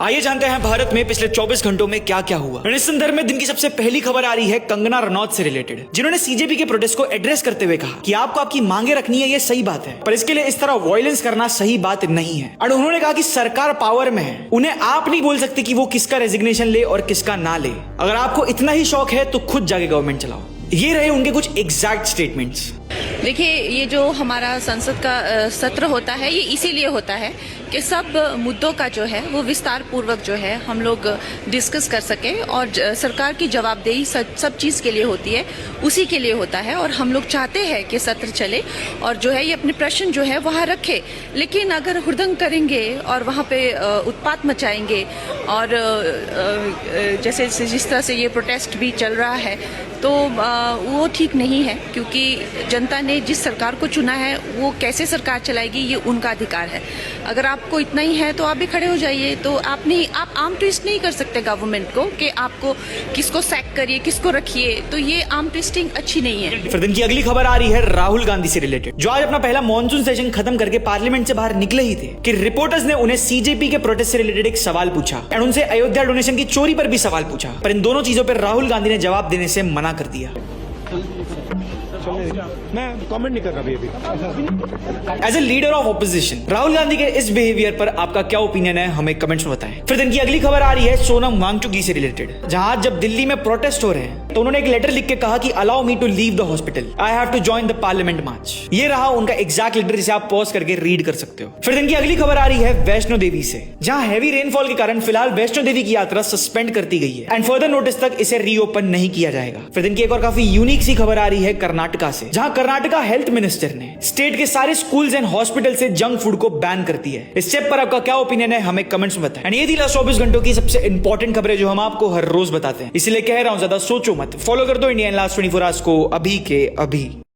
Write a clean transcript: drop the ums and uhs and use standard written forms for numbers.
आइए जानते हैं भारत में पिछले 24 घंटों में क्या क्या हुआ। इस संदर्भ में दिन की सबसे पहली खबर आ रही है कंगना रनौत से रिलेटेड, जिन्होंने सीजेपी के प्रोटेस्ट को एड्रेस करते हुए कहा कि आपको आपकी मांगे रखनी है, ये सही बात है, पर इसके लिए इस तरह वायलेंस करना सही बात नहीं है। और उन्होंने कहा कि सरकार पावर में है, उन्हें आप नहीं बोल सकते कि वो किसका रेजिग्नेशन ले और किसका ना ले। अगर आपको इतना ही शौक है तो खुद जाके गवर्नमेंट चलाओ। ये रहे उनके कुछ एग्जैक्ट स्टेटमेंट्स। देखिए, ये जो हमारा संसद का सत्र होता है, ये इसीलिए होता है कि सब मुद्दों का जो है वो विस्तार पूर्वक जो है हम लोग डिस्कस कर सकें, और सरकार की जवाबदेही सब चीज़ के लिए होती है, उसी के लिए होता है। और हम लोग चाहते हैं कि सत्र चले और जो है ये अपने प्रश्न जो है वहाँ रखे। लेकिन अगर हुड़दंग करेंगे और वहाँ पे उत्पात मचाएंगे और जैसे जिस तरह से ये प्रोटेस्ट भी चल रहा है, तो वो ठीक नहीं है, क्योंकि जनता ने जिस सरकार को चुना है वो कैसे सरकार चलाएगी ये उनका अधिकार है। अगर आपको इतना ही है तो आप भी खड़े हो जाइए। तो आप आर्म ट्विस्ट नहीं कर सकते गवर्नमेंट को कि आपको किसको सैक करिए, किसको रखिए। तो ये आर्म ट्विस्टिंग अच्छी नहीं है। फिर दिन की अगली खबर आ रही है राहुल गांधी से रिलेटेड, जो आज अपना पहला मॉनसून सेशन खत्म करके पार्लियामेंट से बाहर निकले ही थे कि रिपोर्टर्स ने उन्हें सीजेपी के प्रोटेस्ट से रिलेटेड एक सवाल पूछा और उनसे अयोध्या डोनेशन की चोरी पर भी सवाल पूछा, पर इन दोनों चीजों पर राहुल गांधी ने जवाब देने से मना कर दिया। मैं कमेंट नहीं कर रहा अभी। As a leader of opposition, Rahul Gandhi के इस बिहेवियर पर आपका क्या ओपिनियन है, हमें कमेंट्स में बताएं। फिर दिन की अगली खबर आ रही है सोनम वांगचुक से रिलेटेड, जहां जब दिल्ली में प्रोटेस्ट हो रहे हैं तो उन्होंने एक लेटर लिख के कहा कि allow me to leave the hospital, I have to join the parliament march. ये रहा उनका एग्जैक्ट लेटर, जिसे आप पॉज करके रीड कर सकते हो। फिर दिन की अगली खबर आ रही है वैष्णो देवी से, जहां हैवी रेनफॉल के कारण फिलहाल वैष्णो देवी की यात्रा सस्पेंड कर दी गई है एंड फर्दर नोटिस तक इसे रीओपन नहीं किया जाएगा। फिर दिन की एक और काफी यूनिक सी खबर आ रही है कर्नाटका से, जहां कर्नाटका हेल्थ मिनिस्टर ने स्टेट के सारे स्कूल्स एंड हॉस्पिटल से जंक फूड को बैन कर दिया है। इस स्टेप पर आपका क्या ओपिनियन है, हमें कमेंट्स में बताएं। एंड ये थी लास्ट 24 घंटों की सबसे इंपॉर्टेंट खबरें जो हम आपको हर रोज बताते हैं, इसलिए कह रहा हूं ज्यादा सोचो मत, फॉलो कर दो इंडिया इन लास्ट 24 आवर्स को अभी के अभी।